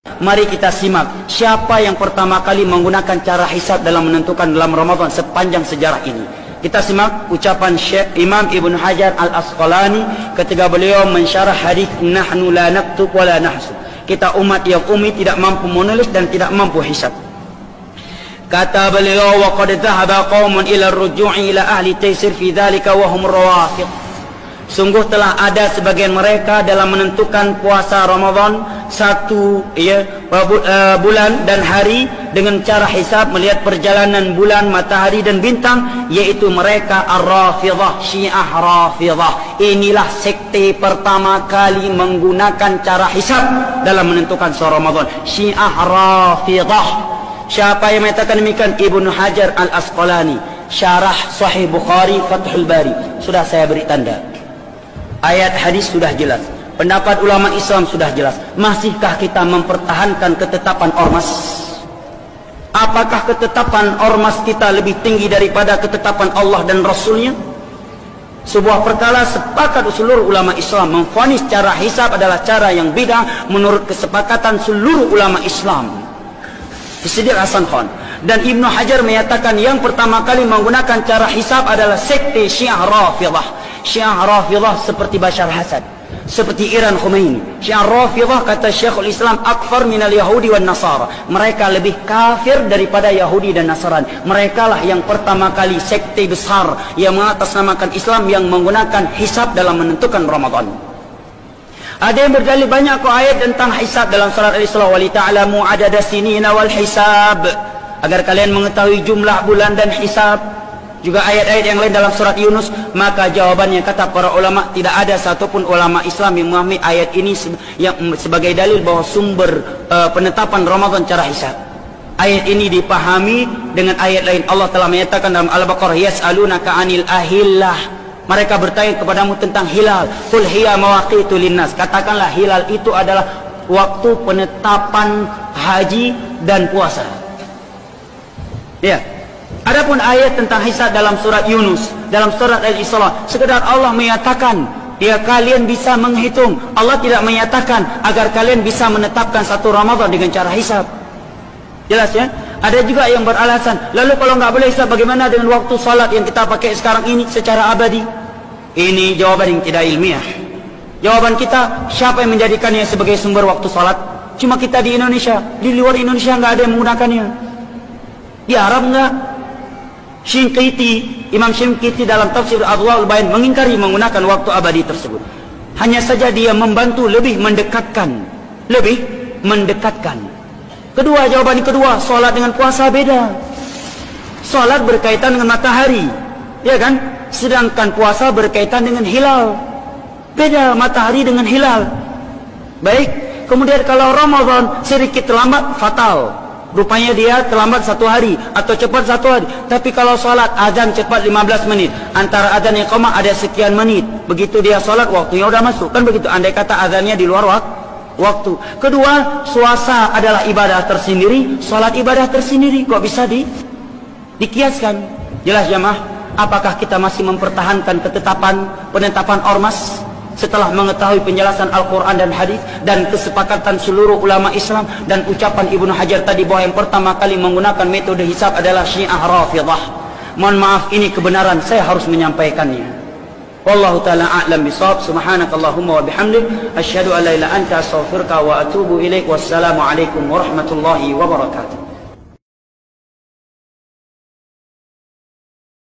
Mari kita simak siapa yang pertama kali menggunakan cara hisab dalam menentukan dalam Ramadan sepanjang sejarah ini. Kita simak ucapan Syekh Imam Ibn Hajar Al-Asqalani ketika beliau mensyarah hadis nahnu la naktub wa la nahsub. Kita umat yang ummi, tidak mampu menulis dan tidak mampu hisab. Kata beliau, wa qad dhahaba qaumun ila ar-ruju'i ila ahli taysir fi dhalika wa hum rawafid. Sungguh telah ada sebagian mereka dalam menentukan puasa Ramadan satu bulan dan hari dengan cara hisab melihat perjalanan bulan, matahari dan bintang, yaitu mereka Ar-Rafidhah, Syiah Rafidhah. Inilah sekte pertama kali menggunakan cara hisab dalam menentukan puasa Ramadan, Syiah Rafidhah. Siapa yang mengatakan demikian? Ibnu Hajar Al-Asqalani, syarah Sahih Bukhari Fathul Bari. Sudah saya beri tanda. Ayat hadis sudah jelas, pendapat ulama Islam sudah jelas. Masihkah kita mempertahankan ketetapan ormas? Apakah ketetapan ormas kita lebih tinggi daripada ketetapan Allah dan Rasulnya? Sebuah perkara sepakat seluruh ulama Islam memvonis cara hisab adalah cara yang bid'ah menurut kesepakatan seluruh ulama Islam. Siddiq Hasan Khan dan Ibnu Hajar menyatakan yang pertama kali menggunakan cara hisab adalah sekte Syiah Rafidhah. Syiah Rafidhah seperti Bashar Hasad, seperti Iran Khomeini. Syiah Rafidhah kata Syekhul Islam akfar minal Yahudi wan Nasara. Mereka lebih kafir daripada Yahudi dan Nasrani. Mereka lah yang pertama kali sekte besar yang mengatasnamakan Islam yang menggunakan hisab dalam menentukan Ramadan. Ada yang berdalil banyak ayat tentang hisab dalam surat Al-Isra, wa li ta'lamu adada sinina wal hisab, agar kalian mengetahui jumlah bulan dan hisab. Juga ayat-ayat yang lain dalam surat Yunus. Maka jawabannya kata para ulama, tidak ada satupun ulama Islam yang memahami ayat ini yang sebagai dalil bahwa sumber penetapan Ramadan cara hisab. Ayat ini dipahami dengan ayat lain. Allah telah menyatakan dalam Al-Baqarah, yas'alunaka 'anil ahillah. Mereka bertanya kepadamu tentang hilal. Qul hiya mawaqitu linnas. Katakanlah hilal itu adalah waktu penetapan haji dan puasa. Ya. Adapun ayat tentang hisab dalam surat Yunus, dalam surat Al-Isra, sekedar Allah menyatakan ya kalian bisa menghitung. Allah tidak menyatakan agar kalian bisa menetapkan satu Ramadan dengan cara hisab. Jelas ya? Ada juga yang beralasan, lalu kalau nggak boleh hisab, bagaimana dengan waktu salat yang kita pakai sekarang ini secara abadi? Ini jawaban yang tidak ilmiah. Jawaban kita, siapa yang menjadikannya sebagai sumber waktu salat? Cuma kita di Indonesia. Di luar Indonesia nggak ada yang menggunakannya. Di Arab nggak. Imam Shinqiti dalam tafsir Adwaul Bayan mengingkari menggunakan waktu abadi tersebut. Hanya saja dia membantu lebih mendekatkan. Kedua, jawaban kedua, solat dengan puasa beda. Solat berkaitan dengan matahari, ya kan? Sedangkan puasa berkaitan dengan hilal. Beda matahari dengan hilal. Baik, kemudian kalau Ramadan sedikit terlambat fatal. Rupanya dia terlambat satu hari atau cepat satu hari. Tapi kalau solat azan cepat 15 menit, antara azan yang qamah ada sekian menit. Begitu dia solat waktunya udah masuk. Kan begitu, andai kata azannya di luar waktu. Kedua, puasa adalah ibadah tersendiri, solat ibadah tersendiri. Kok bisa dikiaskan? Jelas jamaah, apakah kita masih mempertahankan penetapan ormas setelah mengetahui penjelasan Al-Quran dan hadis dan kesepakatan seluruh ulama Islam dan ucapan Ibnu Hajar tadi bahwa yang pertama kali menggunakan metode hisab adalah Syiah Rafidhah? Mohon maaf, ini kebenaran, saya harus menyampaikannya. Wallahu ta'ala a'lam bishawab. Subhanakallahumma wa bihamdik, asyhadu an la ilaha illa anta, astaghfiruka wa atubu ilaik. Wassalamu alaikum warahmatullahi wabarakatuh.